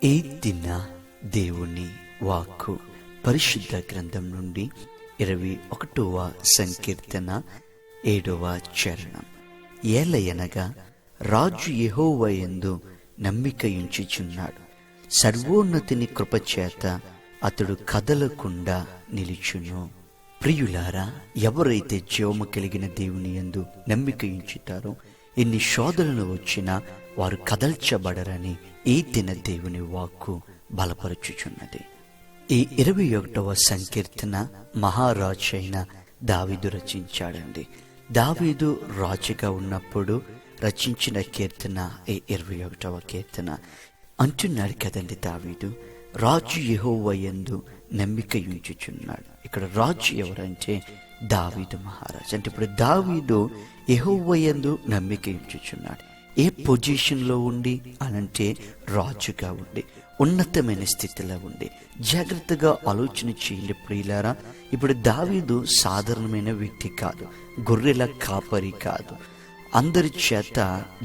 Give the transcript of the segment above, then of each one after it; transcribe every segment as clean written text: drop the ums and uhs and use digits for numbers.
ఈ దిన దేవుని వాక్కు పరిశుద్ధ గ్రంథం నుండి 21వ సంకీర్తన 7వ చరణం. ఏలయనగా రాజు యెహోవా యందు నమ్మికయుంచుచున్నాడు, సర్వోన్నతిని కృపచేత అతడు కదలకుండా నిలుచును. ప్రియులారా, ఎవరైతే జీవము కలిగిన దేవుని యందు నమ్మికయుంచుతారో ఎన్ని శోధనలు వచ్చినా వారు కదల్చబడరని ఈ దిన దేవుని వాక్కు బలపరచుచున్నది. ఈ 21వ సంకీర్తన మహారాజు అయిన దావీదు రచించాడండి. దావీదు రాజుగా ఉన్నప్పుడు రచించిన కీర్తన ఈ 21వ కీర్తన. అంటున్నాడు కదండి దావీదు, రాజు యెహోవా యందు నమ్మికయుంచుచున్నాడు. ఇక్కడ రాజు ఎవరంటే దావీదు మహారాజు. అంటే ఇప్పుడు దావీదు యెహోవా యందు నమ్మికయుంచుచున్నాడు. ఏ పొజిషన్లో ఉండి అనంటే రాజుగా ఉండి, ఉన్నతమైన స్థితిలో ఉండి. జాగ్రత్తగా ఆలోచన చేయండి ప్రియులారా. ఇప్పుడు దావీదు సాధారణమైన వ్యక్తి కాదు, గొర్రెల కాపరి కాదు, అందరి చేత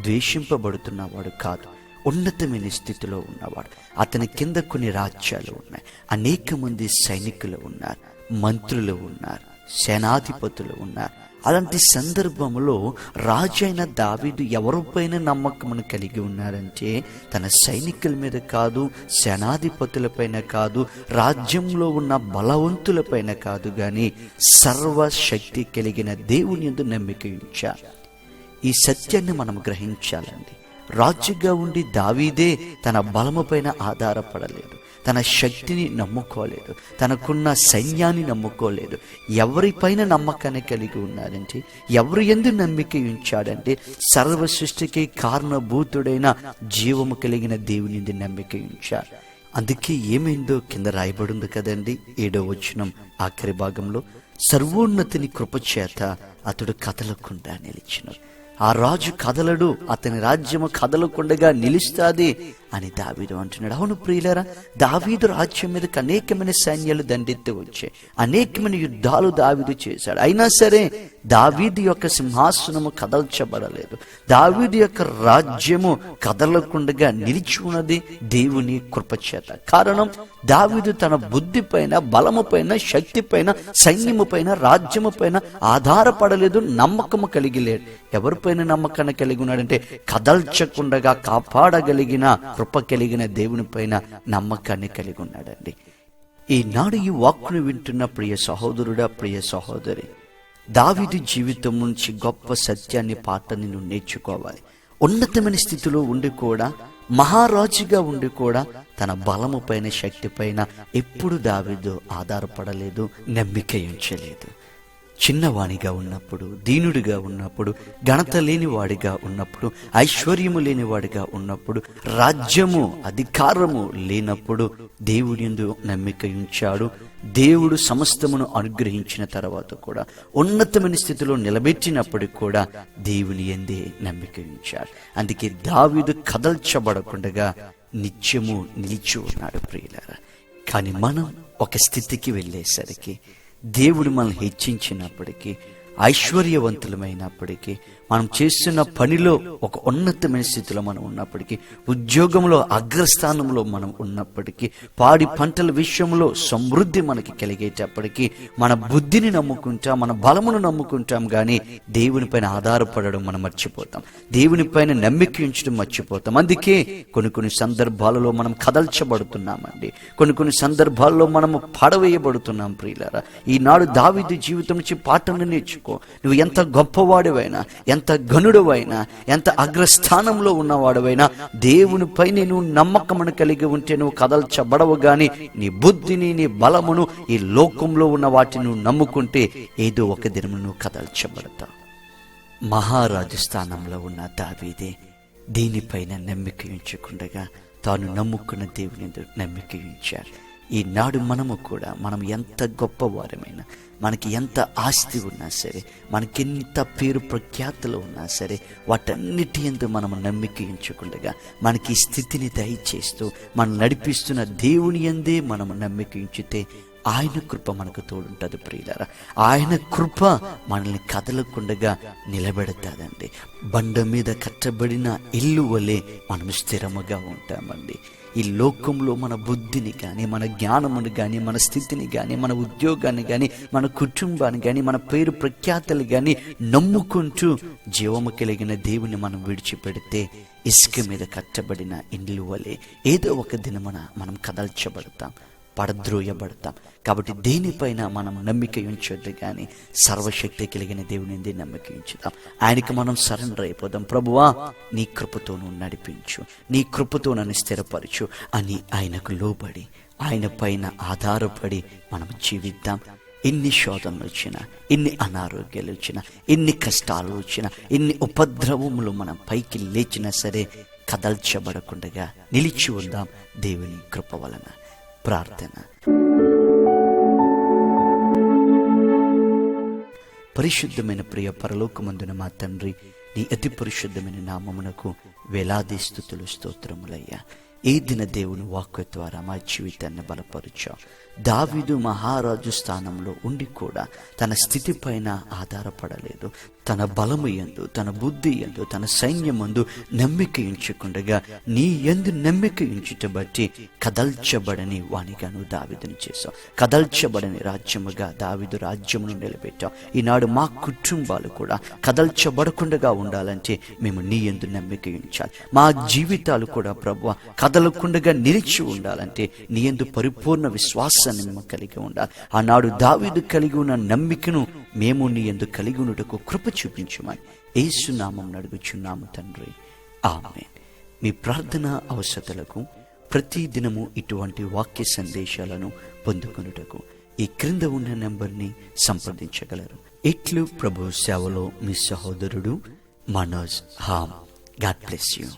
ద్వేషింపబడుతున్నవాడు కాదు, ఉన్నతమైన స్థితిలో ఉన్నవాడు. అతని కింద కొన్ని రాజ్యాలు ఉన్నాయి, అనేక మంది సైనికులు ఉన్నారు, మంత్రులు ఉన్నారు, సేనాధిపతులు ఉన్నారు. అలాంటి సందర్భంలో రాజు అయిన దావీదు ఎవరిపైన నమ్మకమును కలిగి ఉన్నారంటే తన సైనికుల మీద కాదు, సేనాధిపతులపైన కాదు, రాజ్యంలో ఉన్న బలవంతులపైన కాదు, కానీ సర్వశక్తి కలిగిన దేవుని యందు నమ్మిక ఉంచారు. ఈ సత్యాన్ని మనం గ్రహించాలండి. రాజుగా ఉండి దావీదే తన బలము పైన ఆధారపడలేదు, తన శక్తిని నమ్ముకోలేదు, తనకున్న సైన్యాన్ని నమ్ముకోలేదు. ఎవరిపైన నమ్మకాన్ని కలిగి ఉన్నారంటే, ఎవరి యందు నమ్మిక ఉంచాడంటే సర్వ సృష్టికి కారణభూతుడైన జీవము కలిగిన దేవుని యందు నమ్మిక ఉంచాడు. అందుకే ఏమైందో కింద రాయబడింది కదండి, 7వ వచనం ఆఖరి భాగంలో, సర్వోన్నతిని కృపచేత అతడు కదలకుండా నిలిచినాడు. ఆ రాజు కదలడు, అతని రాజ్యము కదలకుండగా నిలుస్తాది అని దావీదు అంటున్నాడు. అవును ప్రియులారా, దావీదు రాజ్యం మీదకి అనేకమైన సైన్యాలు దండెత్తి వచ్చాయి, అనేకమైన యుద్ధాలు దావీదు చేశాడు. అయినా సరే దావీదు యొక్క సింహాసనము కదల్చబడలేదు, దావీదు యొక్క రాజ్యము కదలకుండగా నిలిచి ఉన్నది దేవుని కృపచేత. కారణం, దావీదు తన బుద్ధి పైన, బలము పైన, శక్తి పైన, సైన్యము పైన, రాజ్యము పైన ఆధారపడలేదు, నమ్మకము కలిగి లేడు. ఎవరిపైన నమ్మకాన్ని కలిగి ఉన్నాడంటే కదల్చకుండగా కాపాడగలిగిన కృప కలిగిన దేవుని పైన నమ్మకాన్ని కలిగి ఉన్నాడండి. ఈనాడు ఈ వాక్కును వింటున్న ప్రియ సహోదరుడా, ప్రియ సహోదరి, దావీదు జీవితం నుంచి గొప్ప సత్యాన్ని పాఠాన్ని నువ్వు నేర్చుకోవాలి. ఉన్నతమైన స్థితిలో ఉండి కూడా, మహారాజుగా ఉండి కూడా తన బలము పైన, శక్తి పైన ఎప్పుడు దావీదు ఆధారపడలేదు, నమ్మిక ఉంచలేదు. చిన్నవాణిగా ఉన్నప్పుడు, దీనుడిగా ఉన్నప్పుడు, ఘనత లేనివాడిగా ఉన్నప్పుడు, ఐశ్వర్యము లేనివాడిగా ఉన్నప్పుడు, రాజ్యము అధికారము లేనప్పుడు దేవుని యందు నమ్మిక ఉంచాడు. దేవుడు సమస్తమును అనుగ్రహించిన తర్వాత కూడా, ఉన్నతమైన స్థితిలో నిలబెట్టినప్పటికి కూడా దేవుని యందే నమ్మిక ఉంచాడు. అందుకే దావీదు కదల్చబడకుండా నిత్యము నిలిచి ఉన్నాడు ప్రియులారా. కానీ మనం ఒక స్థితికి వెళ్ళేసరికి, దేవుడు మనల్ని హెచ్చించినప్పటికీ, ఐశ్వర్యవంతులమైనప్పటికీ, మనం చేస్తున్న పనిలో ఒక ఉన్నతమైన స్థితిలో మనం ఉన్నప్పటికీ, ఉద్యోగంలో అగ్రస్థానంలో మనం ఉన్నప్పటికీ, పాడి పంటల విషయంలో సమృద్ధి మనకి కలిగేటప్పటికీ మన బుద్ధిని నమ్ముకుంటాం, మన బలమును నమ్ముకుంటాం, కానీ దేవుని పైన ఆధారపడడం మనం మర్చిపోతాం, దేవుని పైన నమ్మిక ఉంచడం మర్చిపోతాం. అందుకే కొన్ని సందర్భాలలో మనం కదల్చబడుతున్నామండి, కొన్ని సందర్భాల్లో మనము పడవేయబడుతున్నాం ప్రియులారా. ఈనాడు దావీదు జీవితం నుంచి పాఠం నేర్చుకో. నువ్వు ఎంత గొప్పవాడివైనా, ఎంత ఘనుడువైనా, ఎంత అగ్రస్థానంలో ఉన్నవాడువైనా, దేవునిపై నువ్వు నమ్మకమును కలిగి ఉంటే నువ్వు కదల్చబడవు. గాని నీ బుద్ధిని, నీ బలమును, ఈ లోకంలో ఉన్న వాటిని నువ్వు నమ్ముకుంటే ఏదో ఒక దినము నువ్వు కదల్చబడతావు. మహారాజు స్థానంలో ఉన్న దావీదే దీనిపైన నమ్మిక ఉంచకుండగా తాను నమ్ముకున్న దేవుని నమ్మిక ఉంచారు. ఈనాడు మనము కూడా, మనం ఎంత గొప్పవారమైనా, మనకి ఎంత ఆస్తి ఉన్నా సరే, మనకెంత పేరు ప్రఖ్యాతులు ఉన్నా సరే, వాటన్నిటి యందు మనము నమ్మిక ఉంచకుండగా మనకి ఈ స్థితిని దయచేస్తూ మనం నడిపిస్తున్న దేవుని యందే మనము నమ్మిక ఉంచితే ఆయన కృప మనకు తోడుంటుంది ప్రియులారా. ఆయన కృప మనల్ని కదలకుండగా నిలబెడతాదండి. బండ మీద కట్టబడిన ఇల్లు వలె మనం స్థిరముగా ఉంటామండి. ఈ లోకంలో మన బుద్ధిని కానీ, మన జ్ఞానమును కానీ, మన స్థితిని కానీ, మన ఉద్యోగాన్ని కానీ, మన కుటుంబాన్ని కానీ, మన పేరు ప్రఖ్యాతలు కానీ నమ్ముకుంటూ జీవము కలిగిన దేవుని మనం విడిచిపెడితే ఇసుక మీద కట్టబడిన ఇండ్లు వలె ఏదో ఒక దినమున మనం కదల్చబడతాం, పడద్రోయబడతాం. కాబట్టి దేనిపైన మనం నమ్మిక ఉంచొద్దు, కానీ సర్వశక్తి కలిగిన దేవుని నమ్మిక ఉంచుదాం. ఆయనకి మనం సరెండర్ అయిపోదాం. ప్రభువా, నీ కృపతో నువ్వు నడిపించు, నీ కృపతో నన్ను స్థిరపరచు అని ఆయనకు లోబడి, ఆయన పైన ఆధారపడి మనం జీవిద్దాం. ఎన్ని శోధనలు వచ్చినా, ఎన్ని అనారోగ్యాలు వచ్చినా, ఎన్ని కష్టాలు వచ్చినా, ఎన్ని ఉపద్రవములు మనం పైకి లేచినా సరే కదల్చబడకుండా నిలిచి ఉందాం దేవుని కృప వలన. ప్రార్థన. పరిశుద్ధమైన ప్రియ పరలోకమందున మా తండ్రి, నీ అతి పరిశుద్ధమైన నామమునకు వేలాది స్తుతులు, స్తోత్రములయ్యా. ఈ దిన దేవుని వాక్కు ద్వారా మా జీవితాన్ని బలపరిచావు. దావీదు మహారాజు స్థానంలో ఉండి కూడా తన స్థితి పైన ఆధారపడలేదు. తన బలము యందు, తన బుద్ధి యందు, తన సైన్యమందు నమ్మిక ఉంచకుండగా నీ యందు నమ్మిక ఉంచుట బట్టి కదల్చబడని వానిగాను దావీదుని చేశావు. కదల్చబడని రాజ్యముగా దావీదు రాజ్యమును నిలబెట్టావు. ఈనాడు మా కుటుంబాలు కూడా కదల్చబడకుండా ఉండాలంటే మేము నీ యందు నమ్మిక ఉంచాలి. మా జీవితాలు కూడా ప్రభువా కదలకుండగా నిలిచి ఉండాలంటే నీ యందు పరిపూర్ణ విశ్వాసాన్ని మేము కలిగి ఉండాలి. ఆనాడు దావీదు కలిగి ఉన్న నమ్మికను మేము నీ యందు కలిగి ఉన్నటకు కృప చూపించమని యేసు నామమున అడుగుచున్నాము తండ్రి, ఆమేన్. మీ ప్రార్థన అవసరతలకు ప్రతి దినము ఇటువంటి వాక్య సందేశాలను పొందుకొనుటకు ఈ క్రింద ఉన్న నెంబర్ని సంప్రదించగలరు. ఇట్లు ప్రభు సేవలో మీ సహోదరుడు మనోజ్ హామ్. God bless you.